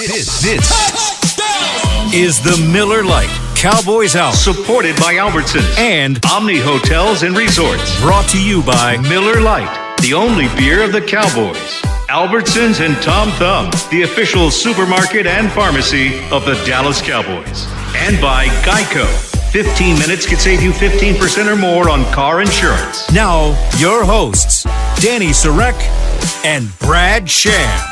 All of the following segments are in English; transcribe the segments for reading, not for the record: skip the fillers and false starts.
This is the Miller Lite Cowboys Hour, supported by Albertsons and Omni Hotels and Resorts. Brought to you by Miller Lite, the only beer of the Cowboys. Albertsons and Tom Thumb, the official supermarket and pharmacy of the Dallas Cowboys. And by Geico. 15 minutes could save you 15% or more on car insurance. Now, your hosts, Danny Sarek and Brad Sham.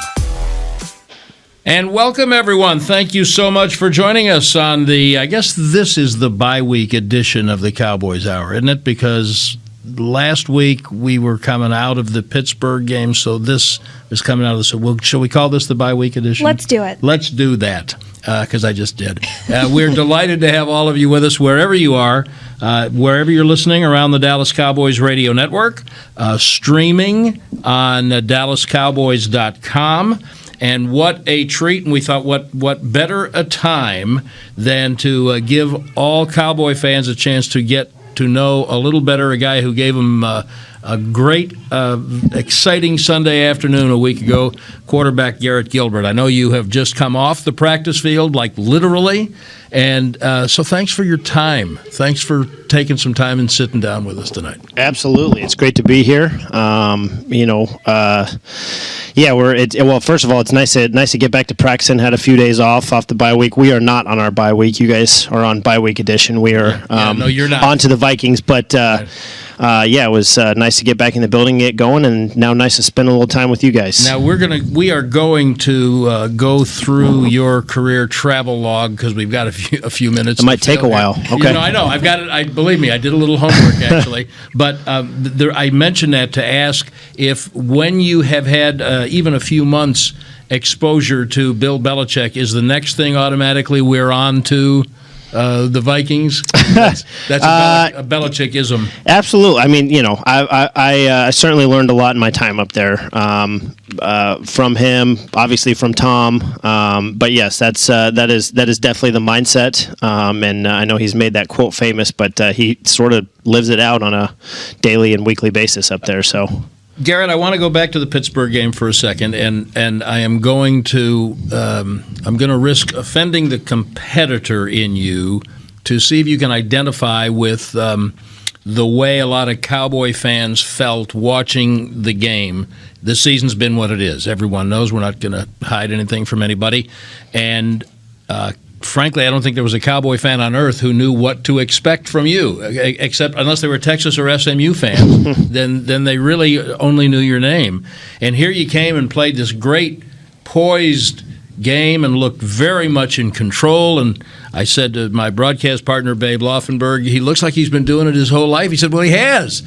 And welcome, everyone. Thank you so much for joining us on I guess this is the bye-week edition of the Cowboys Hour, isn't it? Because last week we were coming out of the Pittsburgh game, so this is coming out of the... Shall we call this the bye-week edition? Let's do it. Let's do that, because I just did. We're delighted to have all of you with us wherever you are, wherever you're listening around the Dallas Cowboys radio network, streaming on DallasCowboys.com. And what a treat, and we thought what better a time than to give all Cowboy fans a chance to get to know a little better a guy who gave them a great, exciting Sunday afternoon a week ago, quarterback Garrett Gilbert. I know you have just come off the practice field, like literally, and so thanks for your time. Thanks for taking some time and sitting down with us tonight. Absolutely. It's great to be here. Well, first of all, it's nice to get back to practicing. Had a few days off the bye week. We are not on our bye week. You guys are on bye week edition. We are no, you're not. On to the Vikings, but it was nice to get back in the building, get going, and now nice to spend a little time with you guys. Now we are going to go through your career travel log because we've got a few minutes. It might take a while. Okay. I know. I've got it. Believe me, I did a little homework actually. But I mentioned that to ask if when you have had even a few months exposure to Bill Belichick, is the next thing automatically we're on to the Vikings? That's a Belichickism. Absolutely. I mean, I certainly learned a lot in my time up there from him, obviously from Tom. But yes, that is definitely the mindset. And I know he's made that quote famous, but he sort of lives it out on a daily and weekly basis up there. So. Garrett, I want to go back to the Pittsburgh game for a second, and I am going to risk offending the competitor in you to see if you can identify with the way a lot of Cowboy fans felt watching the game. This season's been what it is. Everyone knows we're not going to hide anything from anybody, and frankly, I don't think there was a Cowboy fan on earth who knew what to expect from you, except unless they were Texas or SMU fans. then they really only knew your name. And here you came and played this great, poised game and looked very much in control. And I said to my broadcast partner, Babe Laufenberg, he looks like he's been doing it his whole life. He said, well, he has,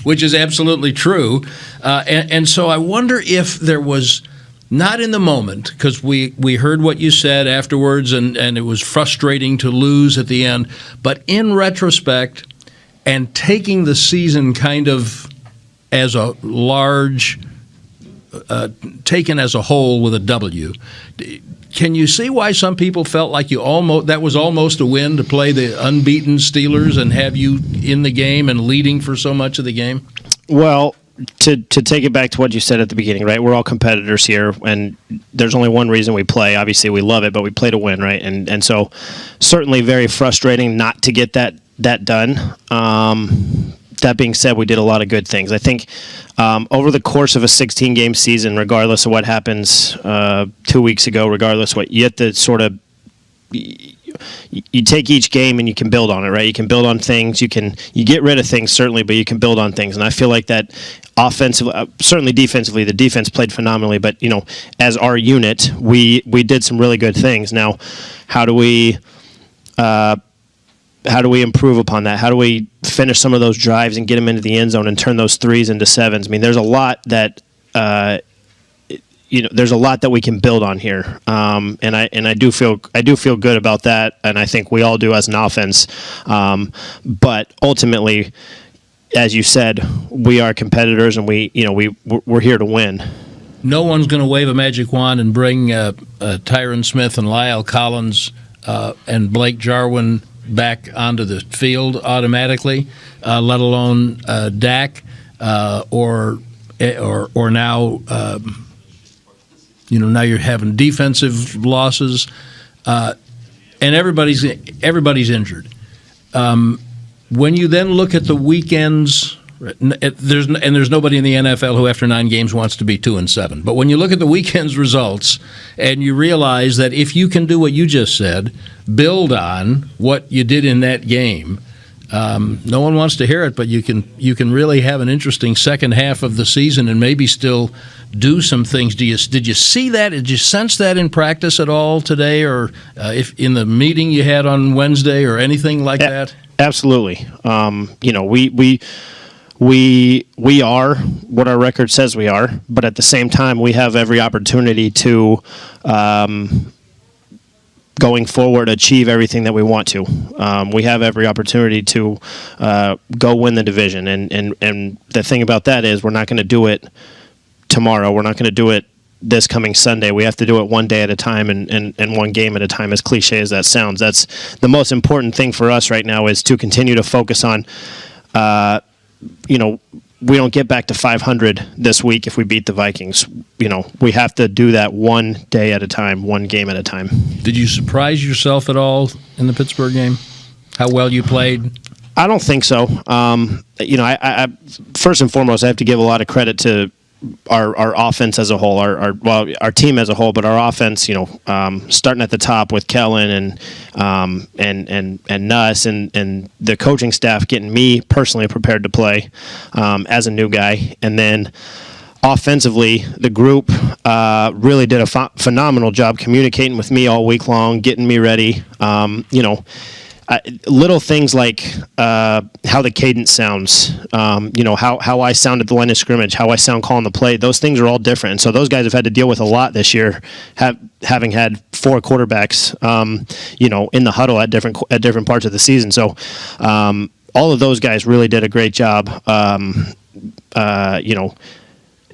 which is absolutely true. And so I wonder if there was... Not in the moment, because we heard what you said afterwards, and it was frustrating to lose at the end. But in retrospect, and taking the season kind of as a large, taken as a whole with a W, can you see why some people felt like that was almost a win to play the unbeaten Steelers and have you in the game and leading for so much of the game? Well, to take it back to what you said at the beginning, right? We're all competitors here, and there's only one reason we play. Obviously, we love it, but we play to win, right? And so certainly very frustrating not to get that done. That being said, we did a lot of good things. I think over the course of a 16-game season, regardless of what happens 2 weeks ago, regardless what, you have to sort of you take each game and you can build on it, right? You can build on things. You get rid of things, certainly, but you can build on things. And I feel like that offensively, certainly defensively, the defense played phenomenally. But, as our unit, we did some really good things. Now, how do we improve upon that? How do we finish some of those drives and get them into the end zone and turn those threes into sevens? I mean, there's a lot that there's a lot that we can build on here, and I do feel good about that, and I think we all do as an offense. But ultimately, as you said, we are competitors, and we're here to win. No one's going to wave a magic wand and bring Tyron Smith and Lyle Collins and Blake Jarwin back onto the field automatically, let alone Dak or now Now you're having defensive losses, and everybody's injured. When you then look at the weekends, there's nobody in the NFL who after 9 games wants to be 2-7. But when you look at the weekend's results and you realize that if you can do what you just said, build on what you did in that game. No one wants to hear it, but you can really have an interesting second half of the season and maybe still do some things. Did you see that? Did you sense that in practice at all today, or if in the meeting you had on Wednesday, or anything like that? Absolutely. We are what our record says we are, but at the same time, we have every opportunity to going forward, achieve everything that we want to. We have every opportunity to go win the division. And the thing about that is we're not going to do it tomorrow. We're not going to do it this coming Sunday. We have to do it one day at a time and one game at a time, as cliche as that sounds. That's the most important thing for us right now, is to continue to focus on, we don't get back to 500 this week if we beat the Vikings. We have to do that one day at a time, one game at a time. Did you surprise yourself at all in the Pittsburgh game? How well you played? I don't think so. I first and foremost, I have to give a lot of credit to our offense as a whole, our team as a whole, but our offense, starting at the top with Kellen and Nuss and the coaching staff getting me personally prepared to play as a new guy, and then offensively, the group really did a phenomenal job communicating with me all week long, getting me ready. Little things like how the cadence sounds, how I sound at the line of scrimmage, how I sound calling the play. Those things are all different. And so those guys have had to deal with a lot this year, having had 4 quarterbacks, in the huddle at different parts of the season. So all of those guys really did a great job,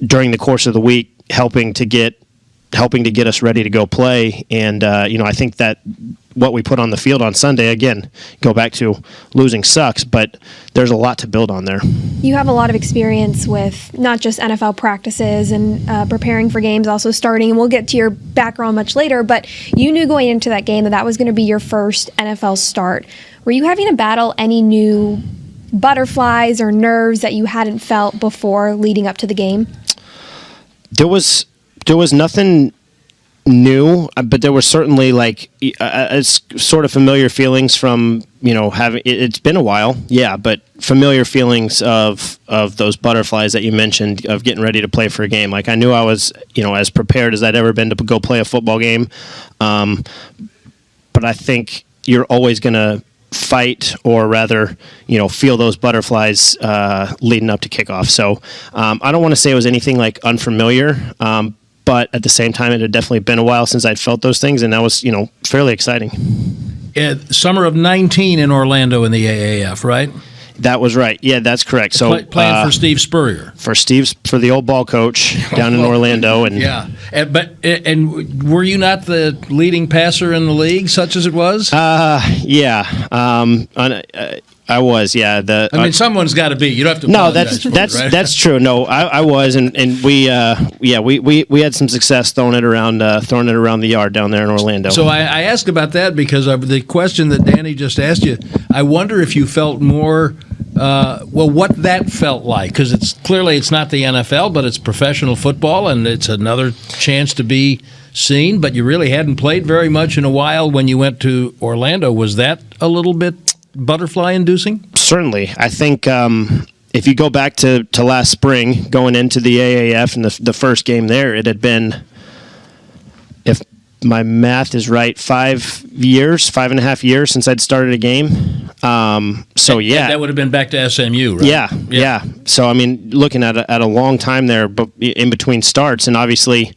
during the course of the week, helping to get us ready to go play. And, I think that what we put on the field on Sunday, again, go back to losing sucks, but there's a lot to build on there. You have a lot of experience with not just NFL practices and preparing for games, also starting, and we'll get to your background much later, but you knew going into that game that was going to be your first NFL start. Were you having to battle any new butterflies or nerves that you hadn't felt before leading up to the game? There was nothing new, but there were certainly sort of familiar feelings from having it's been a while, but familiar feelings of those butterflies that you mentioned, of getting ready to play for a game. Like, I knew I was as prepared as I'd ever been to go play a football game, but I think you're always going to fight, or rather, feel those butterflies leading up to kickoff. So I don't want to say it was anything like unfamiliar, but at the same time, it had definitely been a while since I'd felt those things, and that was, fairly exciting. Summer of 19 in Orlando in the AAF, right? That was right. Yeah, that's correct. So playing for Steve Spurrier, for the old ball coach down in Orlando, and and were you not the leading passer in the league, such as it was? I was, yeah. Someone's got to be. You don't have to. No, that's true. No, I was, and we had some success throwing it around the yard down there in Orlando. So I asked about that because of the question that Danny just asked you. I wonder if you felt more. What that felt like, because it's not the NFL, but it's professional football, and it's another chance to be seen. But you really hadn't played very much in a while when you went to Orlando. Was that a little bit butterfly-inducing? Certainly. I think if you go back to last spring, going into the AAF and the first game there, it had been, if my math is right, 5.5 years since I'd started a game. That would have been back to SMU, right? Yeah. So, looking at a long time there, but in between starts, and obviously,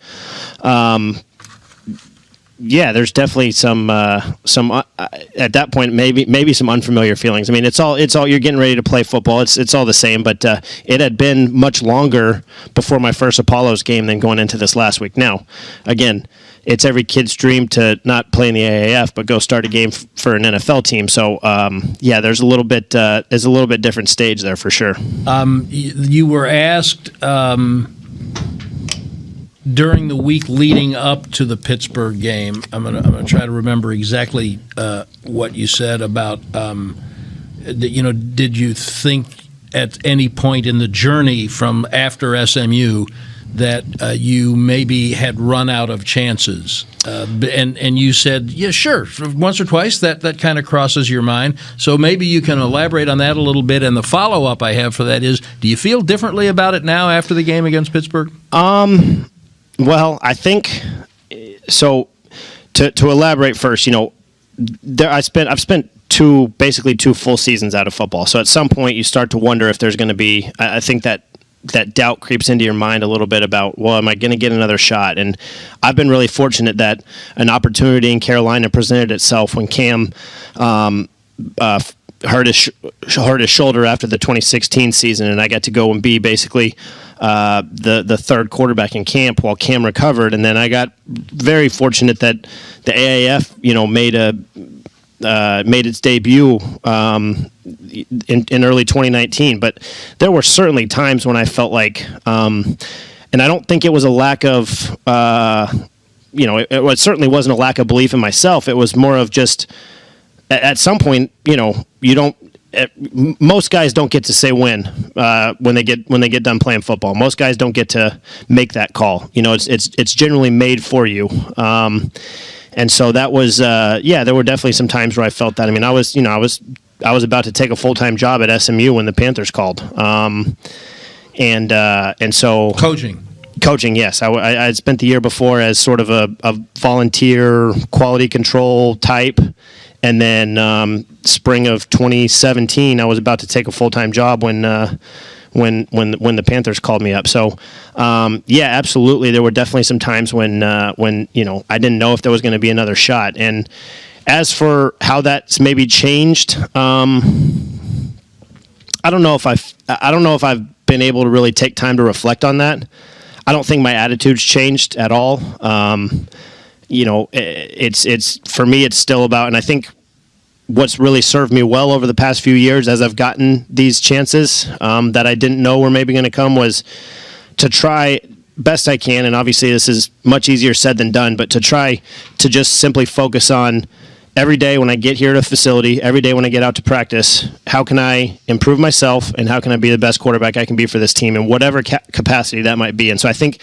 there's definitely some at that point maybe some unfamiliar feelings. It's all you're getting ready to play football. It's all the same, but it had been much longer before my first Apollos game than going into this last week. Now, again, it's every kid's dream to not play in the AAF but go start a game for an NFL team. So there's a little bit different stage there for sure. You were asked. during the week leading up to the Pittsburgh game, I'm gonna try to remember exactly what you said about, did you think at any point in the journey from after SMU that you maybe had run out of chances? And you said, yeah, sure, once or twice that kind of crosses your mind. So maybe you can elaborate on that a little bit. And the follow-up I have for that is, do you feel differently about it now after the game against Pittsburgh? Well, I think so. To elaborate first, I've spent basically two full seasons out of football. So at some point, you start to wonder if there's going to be. I think that doubt creeps into your mind a little bit about, well, am I going to get another shot? And I've been really fortunate that an opportunity in Carolina presented itself when Cam hurt his shoulder after the 2016 season, and I got to go and be basically the third quarterback in camp while Cam recovered. And then I got very fortunate that the AAF, made its debut in early 2019. But there were certainly times when I felt like, and I don't think it was a lack of, it certainly wasn't a lack of belief in myself. It was more of just, at some point, you don't. Most guys don't get to say when they get done playing football. Most guys don't get to make that call. It's generally made for you. And so that was, there were definitely some times where I felt that. I mean, I was about to take a full-time job at SMU when the Panthers called. And so coaching, yes. I had spent the year before as sort of a volunteer quality control type. And then spring of 2017, I was about to take a full-time job when the Panthers called me up. So, absolutely, there were definitely some times when I didn't know if there was going to be another shot. And as for how that's maybe changed, I don't know if I've been able to really take time to reflect on that. I don't think my attitude's changed at all. It's for me, it's still about, and I think what's really served me well over the past few years as I've gotten these chances that I didn't know were maybe going to come was to try best I can, and obviously this is much easier said than done, but to try to just simply focus on every day when I get here to the facility, every day when I get out to practice, how can I improve myself and how can I be the best quarterback I can be for this team in whatever capacity that might be. And so I think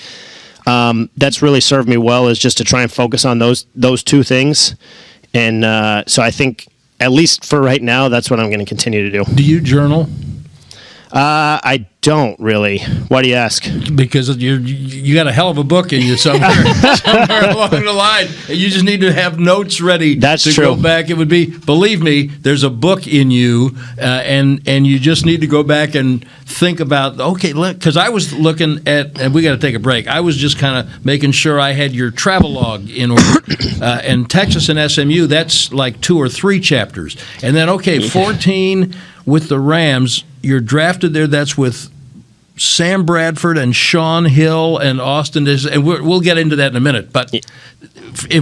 that's really served me well, is just to try and focus on those two things. And so I think, at least for right now, that's what I'm going to continue to do. Do you journal? I don't really. Why do you ask? Because you got a hell of a book in you somewhere along the line. You just need to have notes ready to go back. It would be, believe me, there's a book in you, and you just need to go back and think about, okay, because I was looking at, and we got to take a break, I was just kind of making sure I had your travelogue in order. And Texas and SMU, that's like 2 or 3 chapters. And then, 14 with the Rams, you're drafted there, that's with Sam Bradford and Sean Hill and Austin, and we'll get into that in a minute. But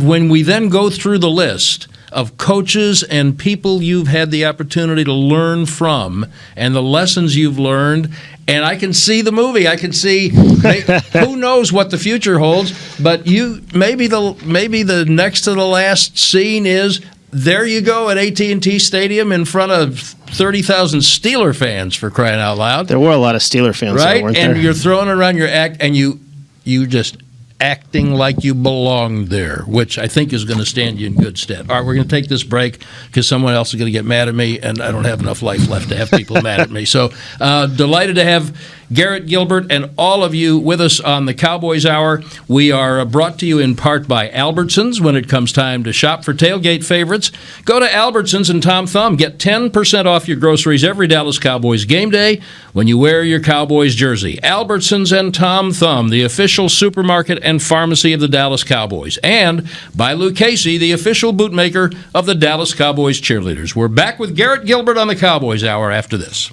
when we then go through the list of coaches and people you've had the opportunity to learn from and the lessons you've learned, and I can see the movie. I can see who knows what the future holds, but maybe the next to the last scene is there you go at AT&T Stadium in front of 30,000 Steeler fans, for crying out loud. There were a lot of Steeler fans, right? Weren't there? And you're throwing around your act, and you just acting like you belong there, which I think is going to stand you in good stead. All right, we're going to take this break because someone else is going to get mad at me, and I don't have enough life left to have people mad at me. So delighted to have Garrett Gilbert and all of you with us on the Cowboys Hour. We are brought to you in part by Albertsons. When it comes time to shop for tailgate favorites, go to Albertsons and Tom Thumb. Get 10% off your groceries every Dallas Cowboys game day when you wear your Cowboys jersey. Albertsons and Tom Thumb, the official supermarket and pharmacy of the Dallas Cowboys. And by Lou Casey, the official bootmaker of the Dallas Cowboys cheerleaders. We're back with Garrett Gilbert on the Cowboys Hour after this.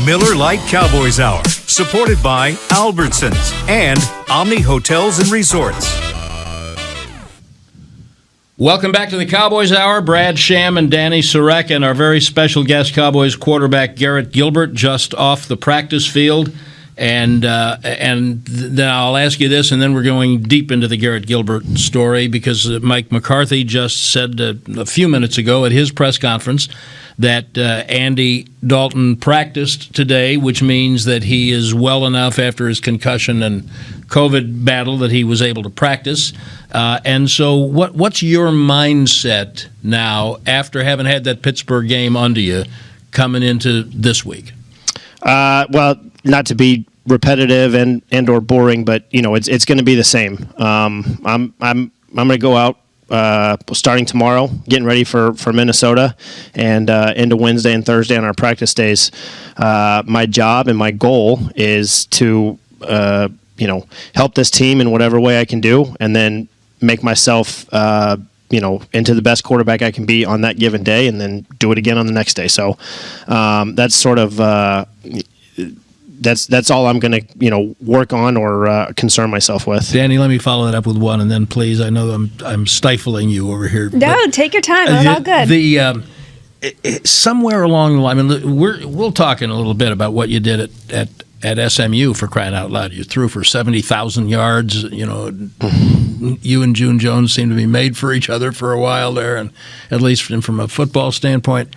Miller Lite Cowboys Hour, supported by Albertsons and Omni Hotels and Resorts. Welcome back to the Cowboys Hour. Brad Sham and Danny Sarek and our very special guest, Cowboys quarterback Garrett Gilbert, just off the practice field. And then I'll ask you this, and then we're going deep into the Garrett Gilbert story, because Mike McCarthy just said a few minutes ago at his press conference that Andy Dalton practiced today, which means that he is well enough after his concussion and COVID battle that he was able to practice. And so what's your mindset now after having had that Pittsburgh game under you coming into this week? Well, not to be repetitive and or boring, but it's going to be the same. I'm going to go out starting tomorrow, getting ready for Minnesota, and into Wednesday and Thursday on our practice days. My job and my goal is to help this team in whatever way I can do, and then make myself into the best quarterback I can be on that given day, and then do it again on the next day. So that's sort of that's all I'm going to work on or concern myself with. Danny, let me follow that up with one, and then please, I know I'm stifling you over here. No, take your time. It's all good. Somewhere along the line, I mean, we'll talk in a little bit about what you did at SMU, for crying out loud. You threw for 70,000 yards. You and June Jones seem to be made for each other for a while there, and at least from a football standpoint.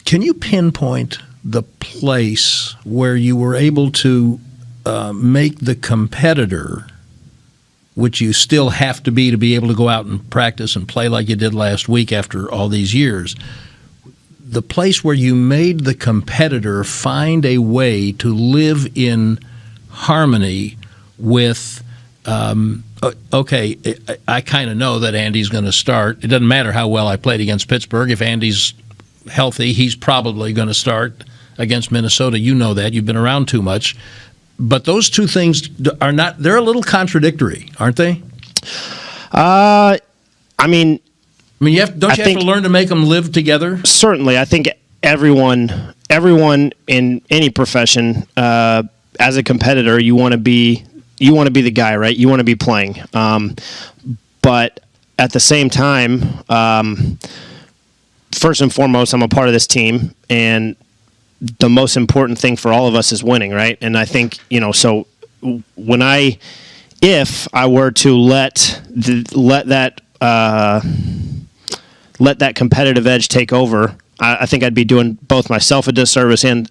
Can you pinpoint the place where you were able to make the competitor, which you still have to be able to go out and practice and play like you did last week after all these years, the place where you made the competitor find a way to live in harmony with, okay, I kind of know that Andy's going to start. It doesn't matter how well I played against Pittsburgh. If Andy's healthy, he's probably going to start against Minnesota. You know that. You've been around too much. But those two things are not, they're a little contradictory, aren't they? I mean, don't you have to learn to make them live together? Certainly. I think everyone in any profession, as a competitor, you want to be the guy, right? You want to be playing. But at the same time, first and foremost, I'm a part of this team, and the most important thing for all of us is winning, right? And I think, so if I were to let that competitive edge take over, I think I'd be doing both myself a disservice and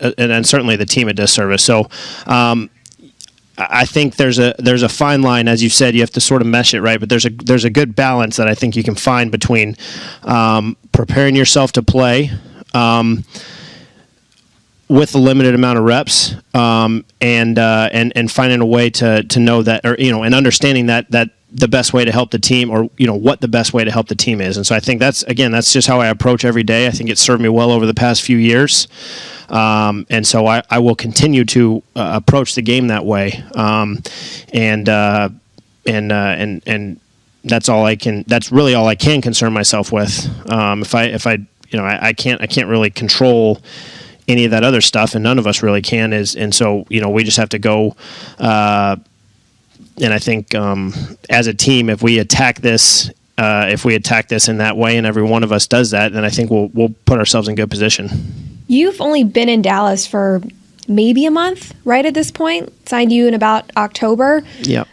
certainly the team a disservice. So I think there's a fine line, as you said. You have to sort of mesh it, right? But there's a good balance that I think you can find between preparing yourself to play with a limited amount of reps, and finding a way to know that, or and understanding that the best way to help the team, or what the best way to help the team is. And so I think that's just how I approach every day. I think it's served me well over the past few years, and so I will continue to approach the game that way. And that's all I can. That's really all I can concern myself with. I can't really control any of that other stuff, and none of us really can. And so we just have to go. And I think as a team, if we attack this in that way, and every one of us does that, then I think we'll put ourselves in good position. You've only been in Dallas for maybe a month, right? At this point, signed you in about October. Yeah.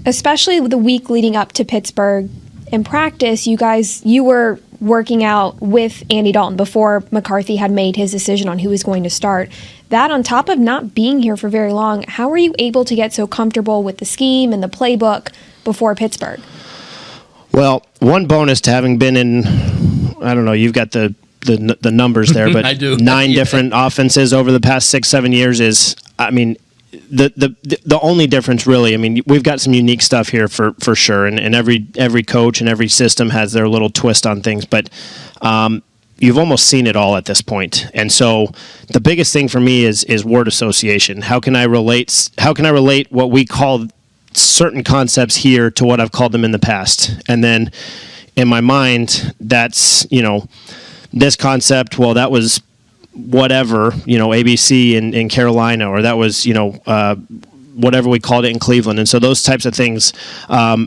Especially the week leading up to Pittsburgh, in practice, you were working out with Andy Dalton before McCarthy had made his decision on who was going to start. That, on top of not being here for very long, how were you able to get so comfortable with the scheme and the playbook before Pittsburgh? Well, one bonus to having been in, I don't know, you've got the numbers there, but I do. 9 different offenses over the past 6-7 years is, I mean, the only difference really, I mean, we've got some unique stuff here for sure, and every coach and every system has their little twist on things, but you've almost seen it all at this point. And so the biggest thing for me is word association. How can I relate what we call certain concepts here to what I've called them in the past? And then in my mind, that's, this concept, well, that was whatever, ABC in Carolina, or that was, whatever we called it in Cleveland. And so those types of things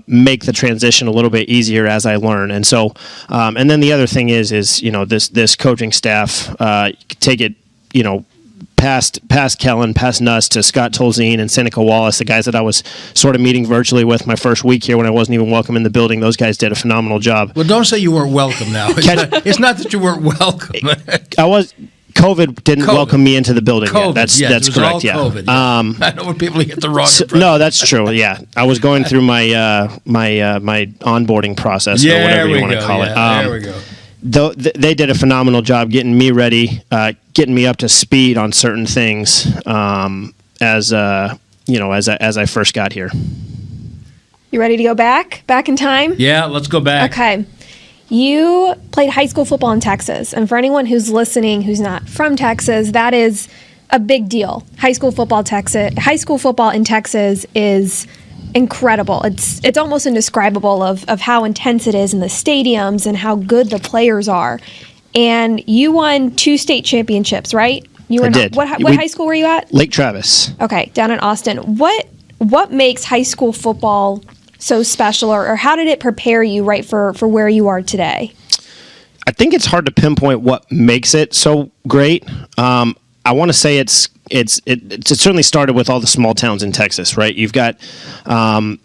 make the transition a little bit easier as I learn. And so, and then the other thing is this coaching staff, take it, past Kellen, past Nuss to Scott Tolzien and Seneca Wallace, the guys that I was sort of meeting virtually with my first week here when I wasn't even welcome in the building. Those guys did a phenomenal job. Well, don't say you weren't welcome now. It's not that you weren't welcome. COVID didn't welcome me into the building yet. That's correct. All COVID, yeah. I know when people get the wrong impression. No, that's true. Yeah, I was going through my my onboarding process, or whatever you want to call it. There we go. They did a phenomenal job getting me ready, getting me up to speed on certain things as I first got here. You ready to go back in time? Yeah, let's go back. Okay. You played high school football in Texas, and for anyone who's listening who's not from Texas, that is a big deal. High school football in Texas is incredible. It's almost indescribable of how intense it is in the stadiums and how good the players are. And you won 2 state championships, right? I did. What high school were you at? Lake Travis. Okay, down in Austin. What makes high school football so special, or how did it prepare you right for where you are today? I think it's hard to pinpoint what makes it so great. I want to say it certainly started with all the small towns in Texas, right? You've got all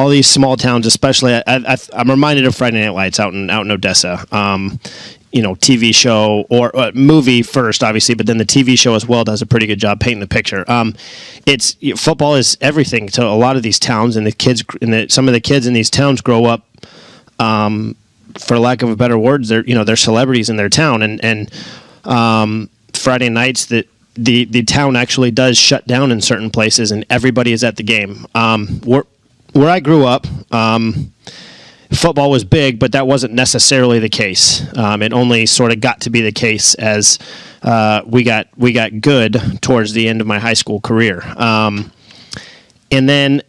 these small towns, especially. I'm reminded of Friday Night Lights out in Odessa. TV show or movie first, obviously, but then the TV show as well does a pretty good job painting the picture. Football is everything to a lot of these towns, and the kids, some of the kids in these towns grow up, for lack of a better words, they're celebrities in their town, and Friday nights the town actually does shut down in certain places, and everybody is at the game. Where I grew up, football was big, but that wasn't necessarily the case. It only sort of got to be the case as we got good towards the end of my high school career. And then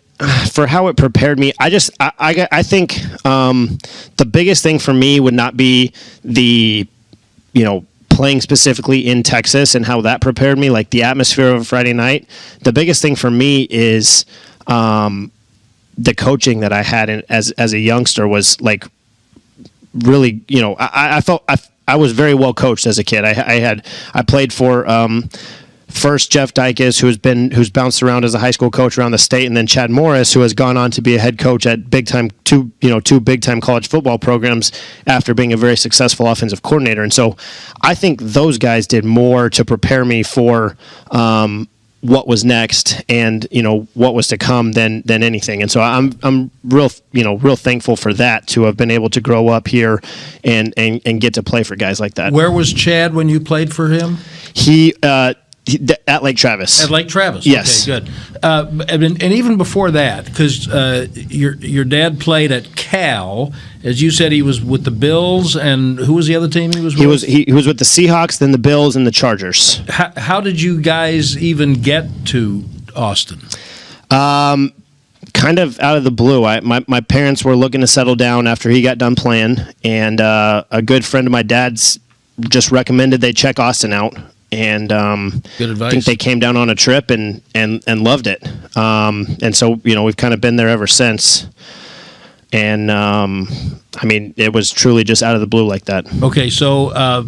for how it prepared me, I think the biggest thing for me would not be the playing specifically in Texas and how that prepared me, like the atmosphere of a Friday night. The biggest thing for me is the coaching that I had as a youngster was like really, I felt I was very well coached as a kid. I played for first Jeff Dykes, who's bounced around as a high school coach around the state, and then Chad Morris, who has gone on to be a head coach at two big time college football programs after being a very successful offensive coordinator. And so I think those guys did more to prepare me for what was next and what was to come than anything. And so I'm real thankful for that, to have been able to grow up here and get to play for guys like that. Where was Chad when you played for him? He at Lake Travis. At Lake Travis. Yes. Okay, good. And even before that, because your dad played at Cal, as you said, he was with the Bills, and who was the other team he was with? He was with the Seahawks, then the Bills, and the Chargers. How did you guys even get to Austin? Kind of out of the blue. My parents were looking to settle down after he got done playing, and a good friend of my dad's just recommended they check Austin out. And good advice. I think they came down on a trip and loved it. And so we've kind of been there ever since. And it was truly just out of the blue like that. Okay, so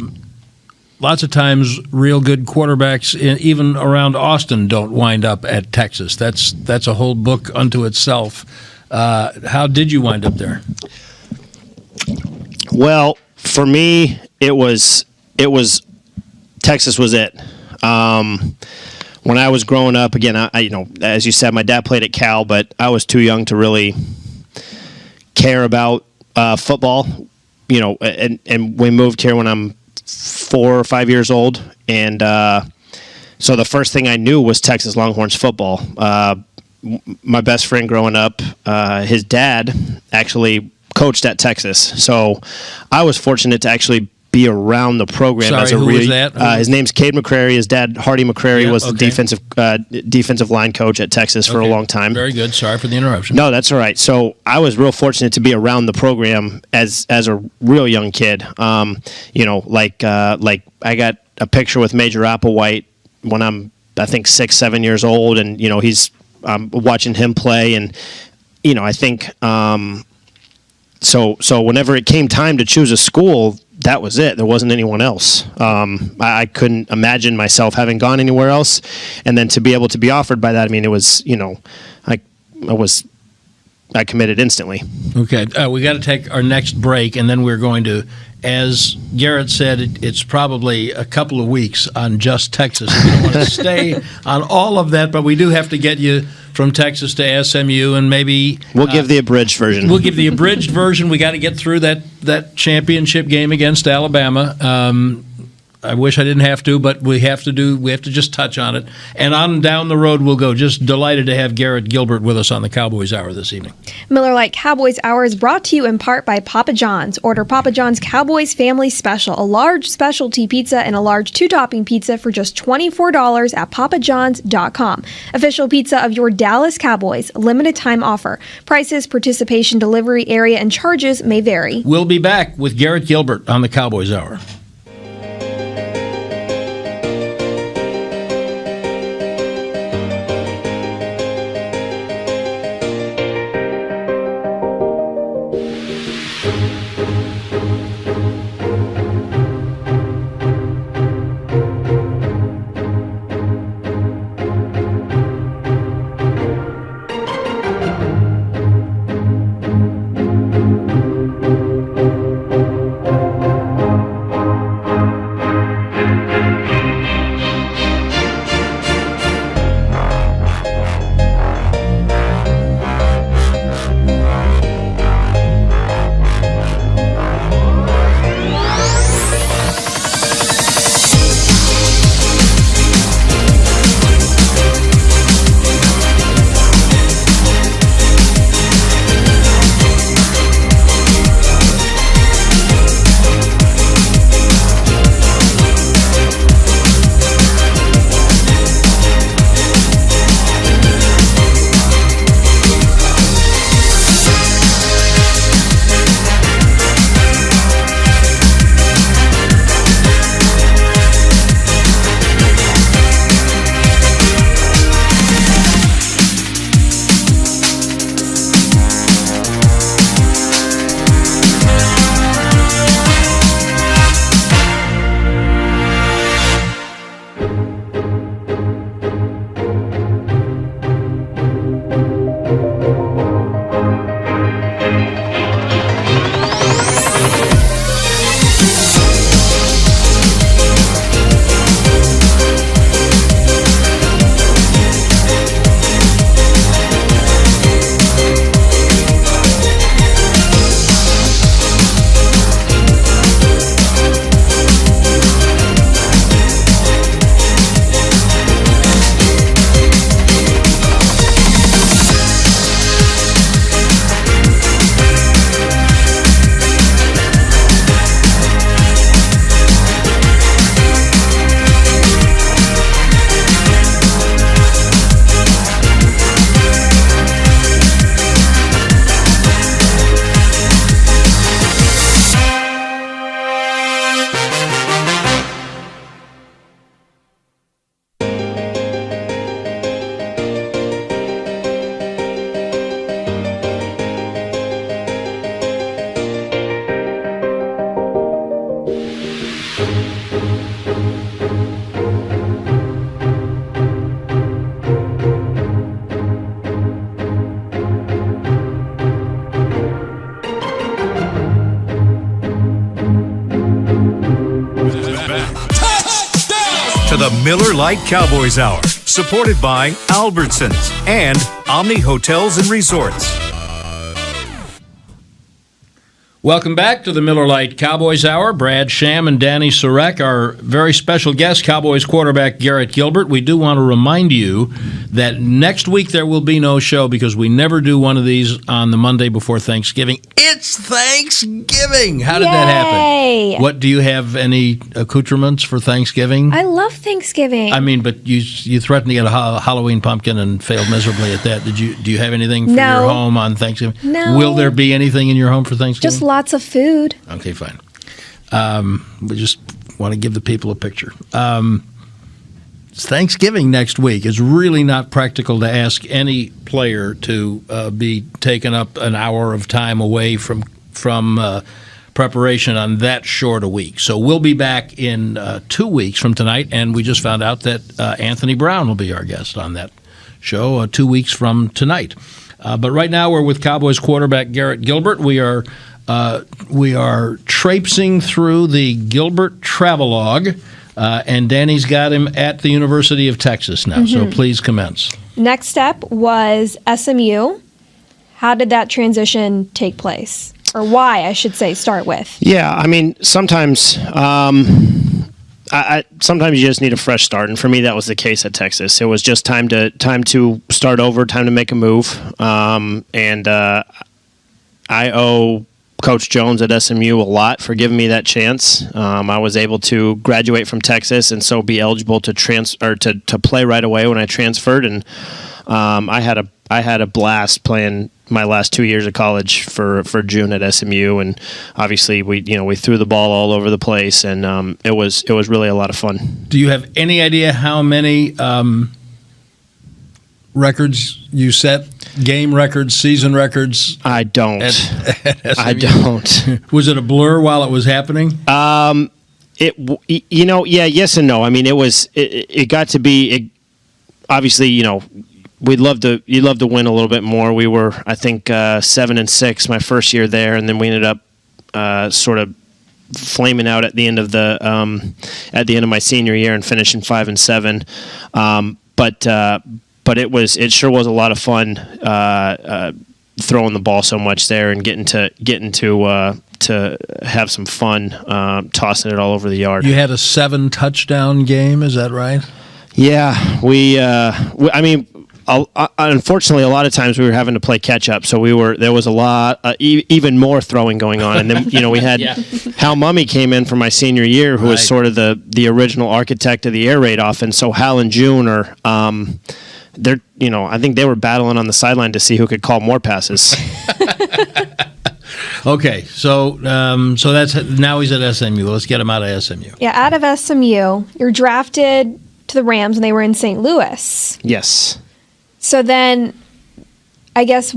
lots of times real good quarterbacks, even around Austin, don't wind up at Texas. That's a whole book unto itself. How did you wind up there? Well, for me, it was Texas was it. When I was growing up, again, as you said, my dad played at Cal, but I was too young to really care about football. And we moved here when I'm 4 or 5 years old, and so the first thing I knew was Texas Longhorns football. My best friend growing up, his dad actually coached at Texas, so I was fortunate to actually be around the program. Sorry, as a who was that? His name's Cade McCrary. His dad, Hardy McCrary, was the okay. defensive line coach at Texas for a long time. Very good. Sorry for the interruption. No, that's all right. So I was real fortunate to be around the program as a real young kid. Like I got a picture with Major Applewhite when I'm, I think, 6, 7 years old, and he's watching him play, and I think so whenever it came time to choose a school, that was it. There wasn't anyone else. I couldn't imagine myself having gone anywhere else, and then to be able to be offered by that, I mean, it was I committed instantly. Okay, we got to take our next break, and then we're going to, as Garrett said, it's probably a couple of weeks on just Texas. We don't want to stay on all of that, but we do have to get you from Texas to SMU, and maybe we'll give the abridged version. We'll give the abridged version. We got to get through that championship game against Alabama. I wish I didn't have to, but we have to just touch on it. And on down the road we'll go. Just delighted to have Garrett Gilbert with us on the Cowboys Hour this evening. Miller Lite Cowboys Hour is brought to you in part by Papa John's. Order Papa John's Cowboys Family Special, a large specialty pizza and a large 2-topping pizza for just $24 at papajohns.com. Official pizza of your Dallas Cowboys. Limited time offer. Prices, participation, delivery area, and charges may vary. We'll be back with Garrett Gilbert on the Cowboys Hour. To the Miller Lite Cowboys Hour, supported by Albertsons and Omni Hotels and Resorts. Welcome back to the Miller Lite Cowboys Hour. Brad Sham and Danny Surek, our very special guest, Cowboys quarterback Garrett Gilbert. We do want to remind you that next week there will be no show because we never do one of these on the Monday before Thanksgiving. It's Thanksgiving! How did that Yay! happen? What, do you have any accoutrements for Thanksgiving? I love Thanksgiving. I mean, but you threatened to get a Halloween pumpkin and failed miserably at that. Do you have anything for No. your home on Thanksgiving? No. Will there be anything in your home for Thanksgiving? Just lots of food. Okay, fine. We just want to give the people a picture. It's Thanksgiving next week. It's really not practical to ask any player to be taken up an hour of time away from preparation on that short a week. So we'll be back in 2 weeks from tonight, and we just found out that Anthony Brown will be our guest on that show 2 weeks from tonight. But right now we're with Cowboys quarterback Garrett Gilbert. We are traipsing through the Gilbert travelogue, and Danny's got him at the University of Texas now. So please commence. Next step was SMU. How did that transition take place? Or why, I should say, start with? Yeah, I mean, sometimes sometimes you just need a fresh start, and for me, that was the case at Texas. It was just time to start over, time to make a move, and I owe Coach Jones at SMU a lot for giving me that chance. I was able to graduate from Texas and so be eligible to to play right away when I transferred, and I had a blast playing my last 2 years of college for June at SMU, and obviously we threw the ball all over the place, and it was really a lot of fun. Do you have any idea how many records you set? Game records, season records? I don't. I don't. Was it a blur while it was happening? Yes and no. I mean, it got to be, obviously, you'd love to win a little bit more. We were, I think, 7-6 my first year there, and then we ended up sort of flaming out at the end of my senior year and finishing 5-7. But it sure was a lot of fun throwing the ball so much there and getting to have some fun tossing it all over the yard. You had a 7 touchdown game, is that right? Yeah, unfortunately, a lot of times we were having to play catch up, so there was a lot, even more throwing going on, and then we had Hal Mummy came in for my senior year, who was sort of the original architect of the air raid offense. So Hal and June are, I think they were battling on the sideline to see who could call more passes. Okay, so that's now he's at SMU. Let's get him out of SMU. Yeah, out of SMU. You're drafted to the Rams when they were in St. Louis. Yes. So then, I guess,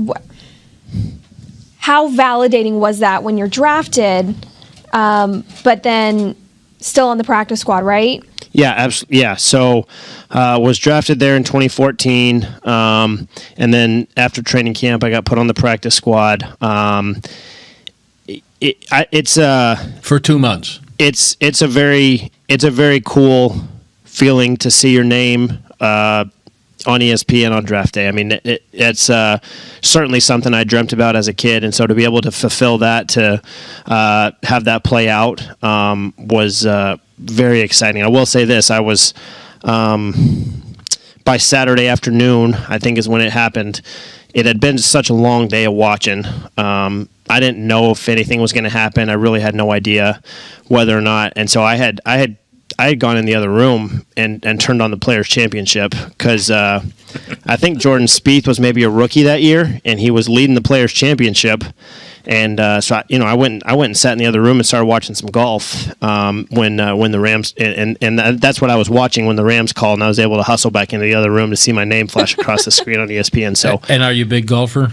how validating was that when you're drafted, but then still on the practice squad, right? Yeah, absolutely. Yeah, so was drafted there in 2014, and then after training camp, I got put on the practice squad. It's for 2 months. It's a very cool feeling to see your name on ESPN on draft day. I mean, it's certainly something I dreamt about as a kid, and so to be able to fulfill that, to have that play out, was very exciting. I will say this: I was by Saturday afternoon, I think is when it happened. It had been such a long day of watching. I didn't know if anything was going to happen. I really had no idea whether or not, and so I had gone in the other room and turned on the Players' Championship because I think Jordan Spieth was maybe a rookie that year, and he was leading the Players' Championship. And so I went and sat in the other room and started watching some golf when the Rams and that's what I was watching when the Rams called, and I was able to hustle back into the other room to see my name flash across the screen on ESPN. So, and are you a big golfer?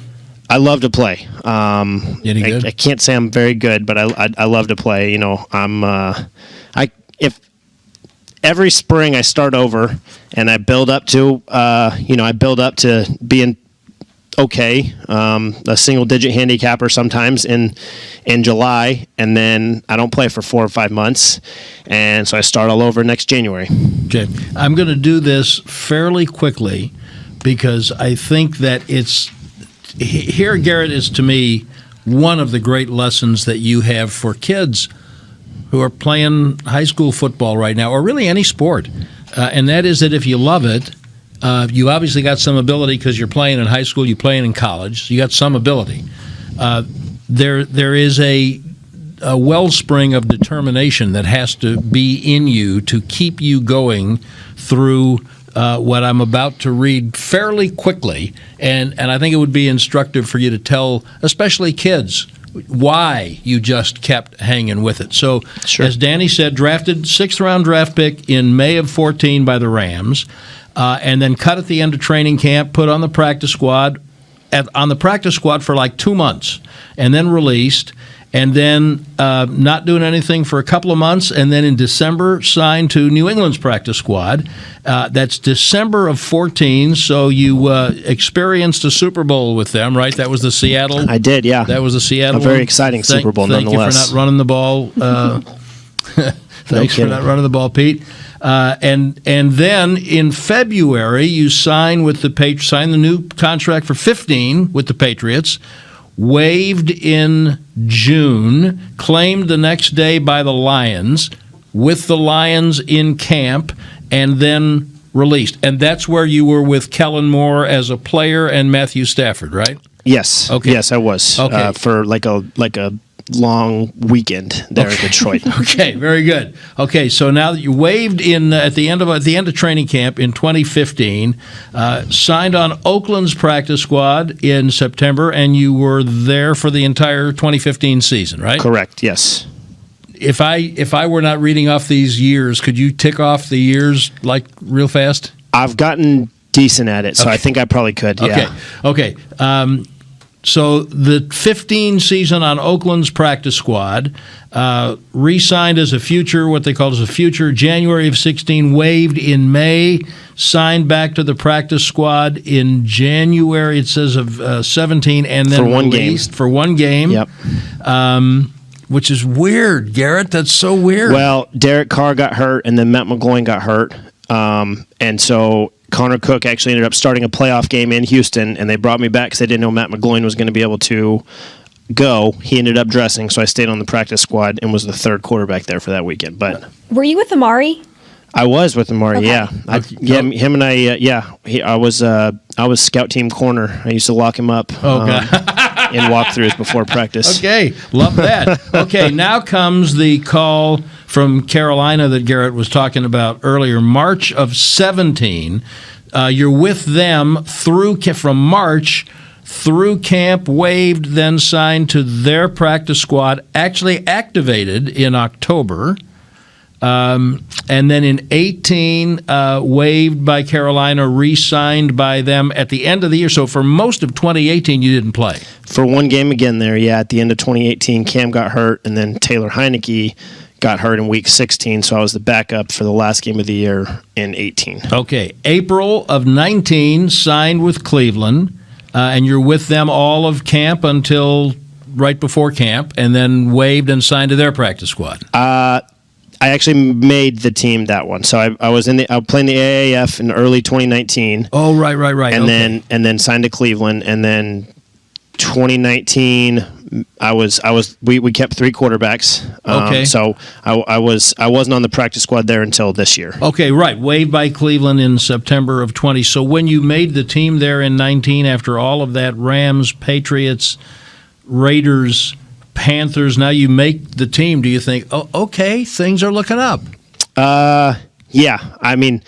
I love to play. Any good? I can't say I'm very good, but I love to play. If every spring I start over and I build up to being okay, a single digit handicapper sometimes in July, and then I don't play for 4 or 5 months, and so I start all over next January. Okay, I'm going to do this fairly quickly because I think that here, Garrett, is to me one of the great lessons that you have for kids who are playing high school football right now, or really any sport, and that is that if you love it, You obviously got some ability because you're playing in high school, you're playing in college. So you got some ability. There is a wellspring of determination that has to be in you to keep you going through what I'm about to read fairly quickly, and I think it would be instructive for you to tell, especially kids, why you just kept hanging with it. So, Sure. As Danny said, drafted 6th-round draft pick in May of 14 by the Rams, and then cut at the end of training camp, put on the practice squad, on the practice squad for like 2 months, and then released, and then not doing anything for a couple of months, and then in December signed to New England's practice squad. That's December of 14, so you experienced a Super Bowl with them, right? That was the Seattle. I did, yeah. That was the Seattle. A very exciting Super Bowl, nonetheless. Thank you for not running the ball. Thanks for not running the ball, Pete. And then in February, you signed the new contract for 15 with the Patriots. Waived in June, claimed the next day by the Lions, with the Lions in camp, and then released. And that's where you were with Kellen Moore as a player and Matthew Stafford, right? Yes. Okay. Yes, I was. Okay. For like a long weekend there in Detroit. Okay, very good. Okay, so now that you waived at the end of training camp in 2015, signed on Oakland's practice squad in September, and you were there for the entire 2015 season, right? Correct. Yes. If I were not reading off these years, could you tick off the years like real fast? I've gotten decent at it, so I think I probably could. Yeah. Okay. So the 15 season on Oakland's practice squad, re-signed as a future, what they called as a future, January of 16, waived in May, signed back to the practice squad in January, it says, of 17, and then released for one game. Yep. Which is weird, Garrett. That's so weird. Well, Derek Carr got hurt, and then Matt McGloin got hurt. And so Connor Cook actually ended up starting a playoff game in Houston, and they brought me back because they didn't know Matt McGloin was going to be able to go. He ended up dressing, so I stayed on the practice squad and was the third quarterback there for that weekend. But Were you with Amari? I was with Amari, Okay. yeah. Him and I, I was scout team corner. I used to lock him up in walkthroughs before practice. Okay, love that. Okay, now comes the call from Carolina that Garrett was talking about earlier, March of 17. You're with them from March through camp, waived, then signed to their practice squad, actually activated in October. And then in 18, waived by Carolina, re-signed by them at the end of the year. So for most of 2018, you didn't play. For one game again there, at the end of 2018, Cam got hurt, and then Taylor Heineke got hurt in week 16, so I was the backup for the last game of the year in 18. Okay, April of 19, signed with Cleveland, and you're with them all of camp until right before camp, and then waived and signed to their practice squad. I actually made the team that one. So I was playing the AAF in early 2019. Oh, right. And then signed to Cleveland, and then 2019 we kept three quarterbacks. Okay. So I wasn't on the practice squad there until this year. Okay, right. Waived by Cleveland in September of 20. So when you made the team there in 19 after all of that, Rams, Patriots, Raiders, Panthers, now you make the team, do you think, oh, okay, things are looking up? Yeah. I mean,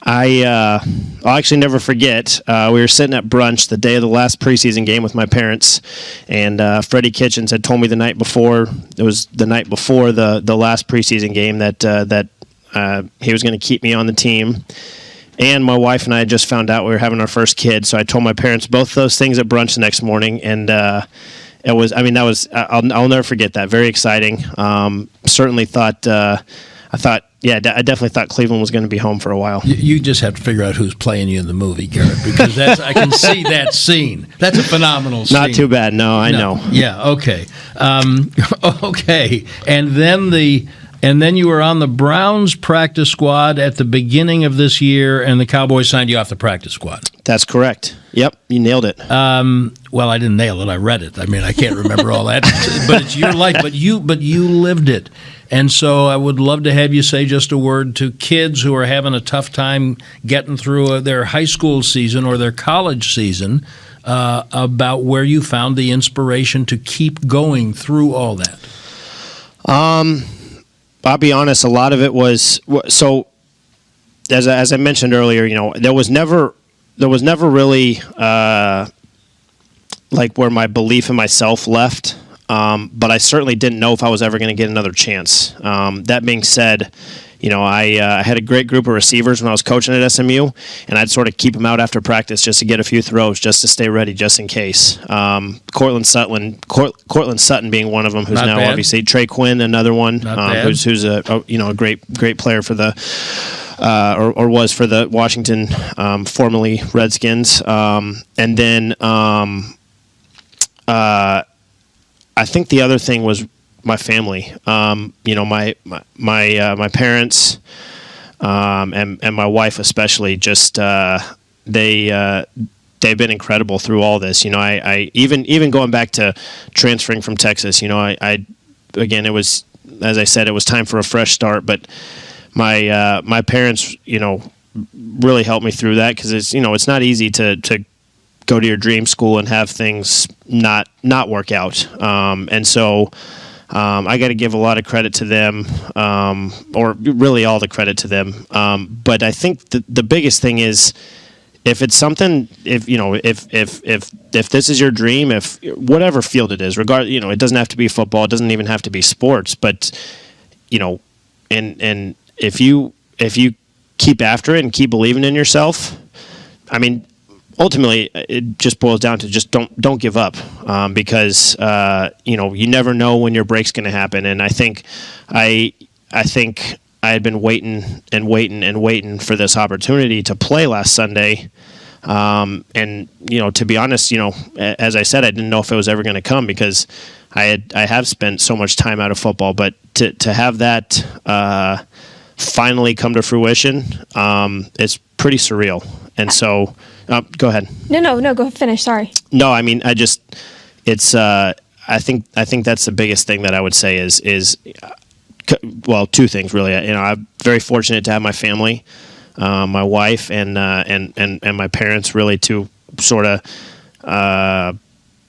I'll actually never forget, we were sitting at brunch the day of the last preseason game with my parents, and Freddie Kitchens had told me the night before, it was the night before the last preseason game, that he was going to keep me on the team. And my wife and I had just found out we were having our first kid, so I told my parents both those things at brunch the next morning, and I'll never forget that. Very exciting. Certainly I definitely thought Cleveland was going to be home for a while. You just have to figure out who's playing you in the movie, Garrett, because I can see that scene. That's a phenomenal scene. Not too bad. No, I know. Yeah. Okay. Okay. And then you were on the Browns practice squad at the beginning of this year, and the Cowboys signed you off the practice squad. That's correct. Yep, you nailed it. Well, I didn't nail it. I read it. I mean, I can't remember all that, but it's your life. But you lived it. And so I would love to have you say just a word to kids who are having a tough time getting through their high school season or their college season about where you found the inspiration to keep going through all that. I'll be honest, a lot of it was so. As I mentioned earlier, there was never really like where my belief in myself left. But I certainly didn't know if I was ever going to get another chance. That being said, I had a great group of receivers when I was coaching at SMU, and I'd sort of keep them out after practice just to get a few throws, just to stay ready, just in case. Cortland Sutton being one of them, who's Not now bad. Obviously Trey Quinn, another one, who's a great player for the or was for the Washington, formerly Redskins, and then. I think the other thing was my family. My parents and my wife especially. Just they've been incredible through all this. I even going back to transferring from Texas. I again, it was, as I said, it was time for a fresh start. But my parents really helped me through that, because it's not easy to go to your dream school and have things not work out. And so I got to give a lot of credit to them, or really all the credit to them. But I think the biggest thing is, if it's something, if this is your dream, if whatever field it is, it doesn't have to be football, it doesn't even have to be sports, but and if you keep after it and keep believing in yourself, I mean, ultimately, it just boils down to just don't give up, because you never know when your break's going to happen. And I think I had been waiting for this opportunity to play last Sunday, and to be honest, as I said, I didn't know if it was ever going to come, because I have spent so much time out of football, but to have that finally come to fruition, it's pretty surreal. And so. Go ahead. No, go finish. Sorry. No, I mean, it's, I think that's the biggest thing that I would say is well, two things really. I'm very fortunate to have my family, my wife and my parents, really, to sort of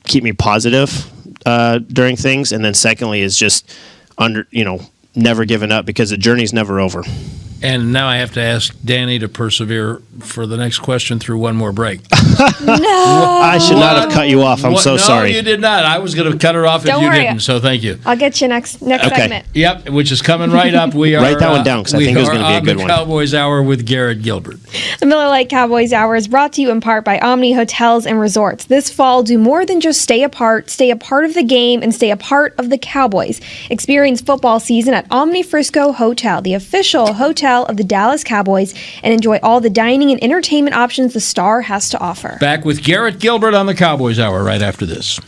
keep me positive during things. And then secondly is just never giving up, because the journey's never over. And now I have to ask Danny to persevere for the next question through one more break. No. I should not have cut you off. I'm so sorry. No, you did not. I was going to cut her off if you didn't, so thank you. I'll get you next segment. Yep, which is coming right up. We are write that one down, because I think it was going to be a good one. The Cowboys Hour with Garrett Gilbert. The Miller Lite Cowboys Hour is brought to you in part by Omni Hotels and Resorts. This fall, do more than just stay a part of the game, and stay a part of the Cowboys. Experience football season at Omni Frisco Hotel, the official hotel of the Dallas Cowboys, and enjoy all the dining and entertainment options the Star has to offer. Back with Garrett Gilbert on the Cowboys Hour right after this.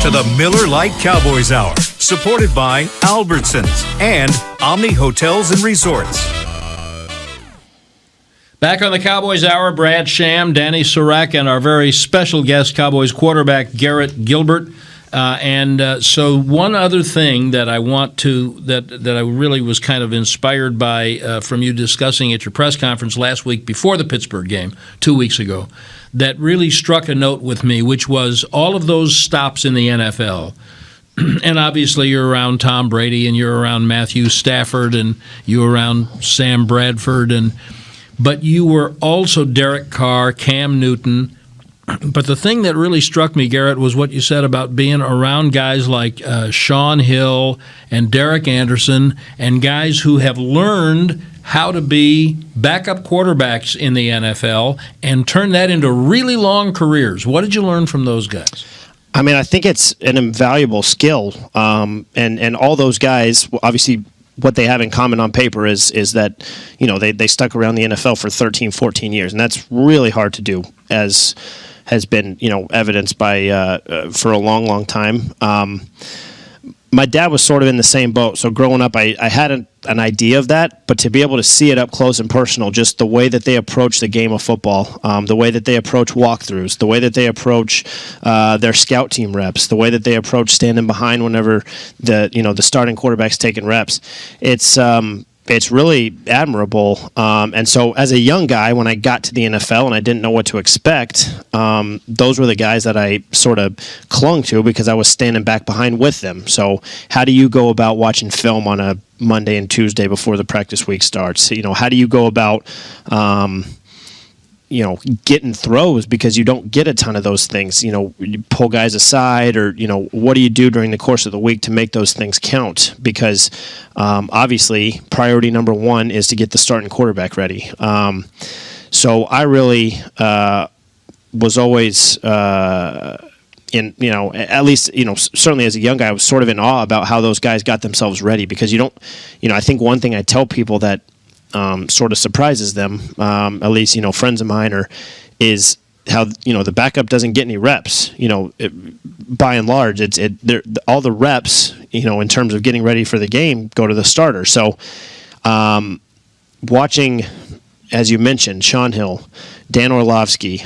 to the Miller Lite Cowboys Hour, supported by Albertsons and Omni Hotels and Resorts. Back on the Cowboys Hour, Brad Sham, Danny Surratt, and our very special guest, Cowboys quarterback Garrett Gilbert. So one other thing that I want to that I really was kind of inspired by from you discussing at your press conference last week before the Pittsburgh game 2 weeks ago, that really struck a note with me, which was all of those stops in the NFL. And obviously you're around Tom Brady and you're around Matthew Stafford and you're around Sam Bradford, but you were also Derek Carr, Cam Newton. But the thing that really struck me, Garrett, was what you said about being around guys like Sean Hill and Derek Anderson and guys who have learned how to be backup quarterbacks in the NFL and turn that into really long careers. What did you learn from those guys? I mean, I think it's an invaluable skill. And all those guys, obviously, what they have in common on paper is that, you know, they stuck around the NFL for 13, 14 years. And that's really hard to do, as has been, you know, evidenced by for a long, long time. My dad was sort of in the same boat. So growing up, I had an idea of that, but to be able to see it up close and personal, just the way that they approach the game of football, the way that they approach walkthroughs, the way that they approach their scout team reps, the way that they approach standing behind whenever the starting quarterback's taking reps, it's really admirable. And so as a young guy, when I got to the NFL and I didn't know what to expect, those were the guys that I sort of clung to because I was standing back behind with them. So how do you go about watching film on a Monday and Tuesday before the practice week starts? You know, how do you go about getting throws, because you don't get a ton of those things. You know, you pull guys aside, or, you know, what do you do during the course of the week to make those things count? Because obviously priority number one is to get the starting quarterback ready. So I really was always at least, certainly as a young guy, I was sort of in awe about how those guys got themselves ready, because I think one thing I tell people that sort of surprises them, at least, friends of mine, is how, the backup doesn't get any reps. By and large, all the reps, in terms of getting ready for the game, go to the starter. So watching, as you mentioned, Sean Hill, Dan Orlovsky,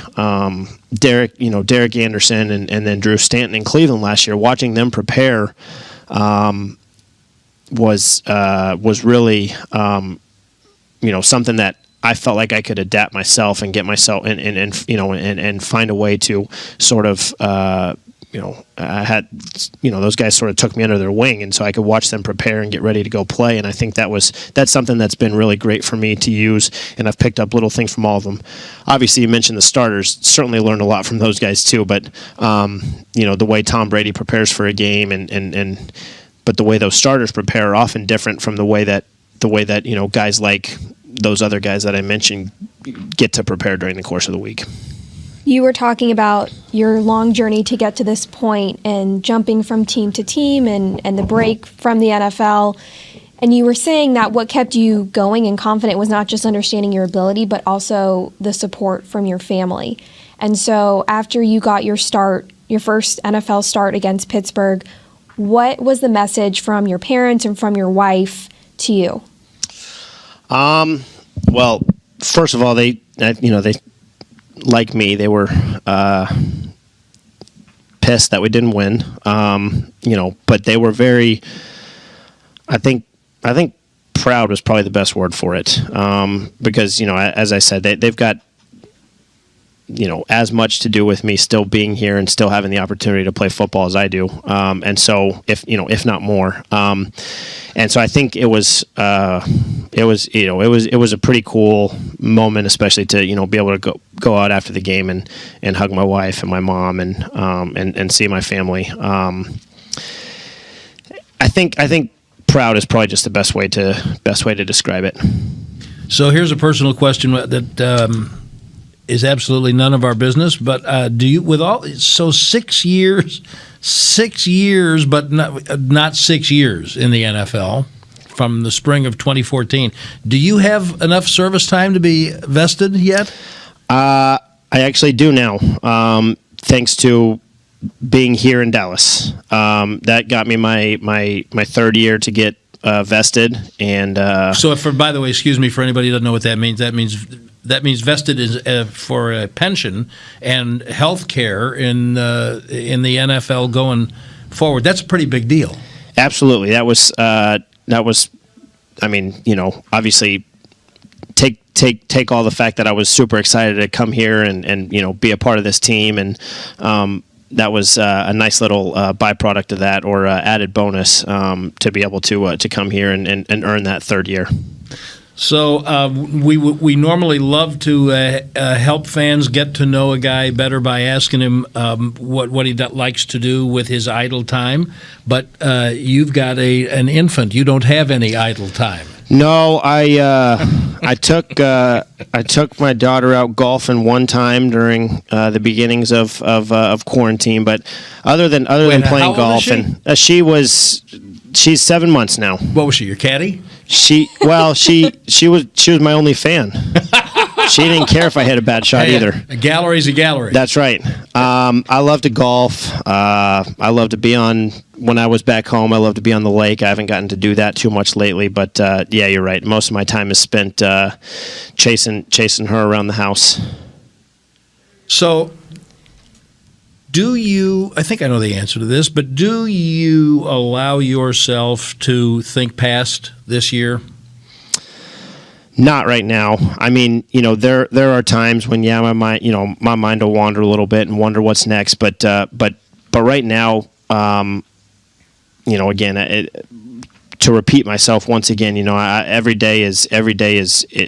Derek Anderson, and then Drew Stanton in Cleveland last year, watching them prepare was really something that I felt like I could adapt myself and get myself and find a way to sort of I had those guys sort of took me under their wing, and so I could watch them prepare and get ready to go play. And I think that's something that's been really great for me to use, and I've picked up little things from all of them. Obviously, you mentioned the starters. Certainly learned a lot from those guys too. But the way Tom Brady prepares for a game, but the way those starters prepare are often different from the way that guys like those other guys that I mentioned get to prepare during the course of the week. You were talking about your long journey to get to this point and jumping from team to team and the break from the NFL. And you were saying that what kept you going and confident was not just understanding your ability, but also the support from your family. And so after you got your start, your first NFL start against Pittsburgh, what was the message from your parents and from your wife to you? Well, first of all, they like me, they were pissed that we didn't win. But they were very, I think proud was probably the best word for it. Because, as I said, they've got, as much to do with me still being here and still having the opportunity to play football as I do. And so if not more. And so I think it was a pretty cool moment, especially to, be able to go out after the game and hug my wife and my mom and see my family. I think proud is probably just the best way to describe it. So here's a personal question that is absolutely none of our business, but do you, with all, so 6 years, but not 6 years in the NFL from the spring of 2014. Do you have enough service time to be vested yet? I actually do now, thanks to being here in Dallas. That got me my third year to get vested. And so, by the way, excuse me for anybody who doesn't know what that means. That means vested is for a pension and health care in the NFL going forward. That's a pretty big deal. Absolutely, that was. I mean, obviously, take all the fact that I was super excited to come here and be a part of this team, and that was a nice little byproduct of that, or added bonus to be able to come here and earn that third year. So we normally love to help fans get to know a guy better by asking him what he likes to do with his idle time. But you've got an infant. You don't have any idle time. No, I took my daughter out golfing one time during the beginnings of quarantine. But other than playing golf, and she's 7 months now. What was she? Your caddy? She was my only fan. She didn't care if I hit a bad shot either. A gallery's a gallery. That's right. I love to golf. I love to be on. When I was back home, I love to be on the lake. I haven't gotten to do that too much lately, but yeah, you're right. Most of my time is spent chasing her around the house. So, I think I know the answer to this, but do you allow yourself to think past this year? Not right now. I mean, there are times when my mind will wander a little bit and wonder what's next, but right now, again, to repeat myself once again, every day is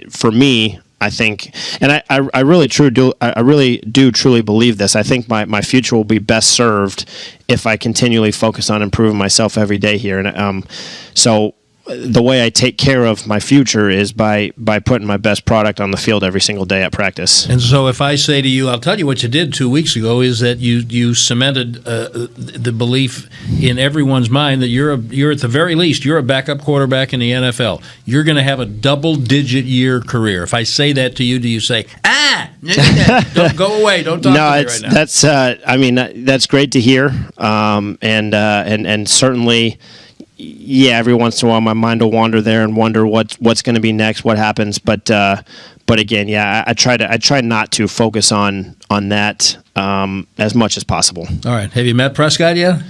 for me. I think, and I really do truly believe this. I think my future will be best served if I continually focus on improving myself every day here. And so the way I take care of my future is by putting my best product on the field every single day at practice. And so if I say to you, I'll tell you what you did 2 weeks ago, is that you cemented the belief in everyone's mind that you're at the very least, you're a backup quarterback in the NFL. You're going to have a double-digit year career. If I say that to you, do you say, don't go away, don't talk to me right now? That's great to hear, and certainly. Yeah, every once in a while my mind will wander there and wonder what's going to be next, what happens. But again, yeah, I try not to focus on that as much as possible. All right. Have you met Prescott yet?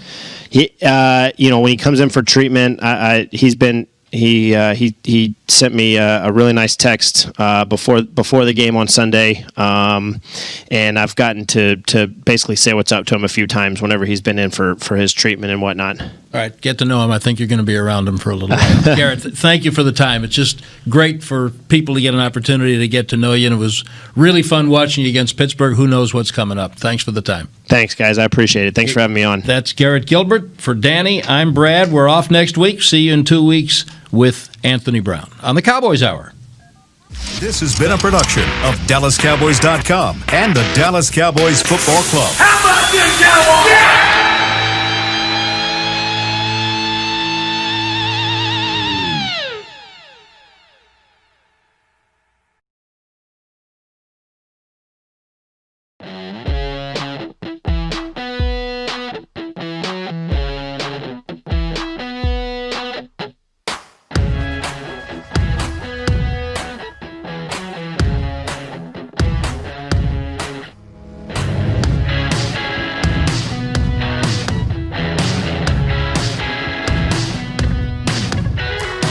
He, when he comes in for treatment, he sent me a really nice text before the game on Sunday, and I've gotten to basically say what's up to him a few times whenever he's been in for his treatment and whatnot. All right, get to know him. I think you're going to be around him for a little while. Garrett, thank you for the time. It's just great for people to get an opportunity to get to know you, and it was really fun watching you against Pittsburgh. Who knows what's coming up? Thanks for the time. Thanks, guys. I appreciate it. Thanks for having me on. That's Garrett Gilbert. For Danny, I'm Brad. We're off next week. See you in 2 weeks with Anthony Brown on the Cowboys Hour. This has been a production of DallasCowboys.com and the Dallas Cowboys Football Club. How about this, Cowboys? Yeah!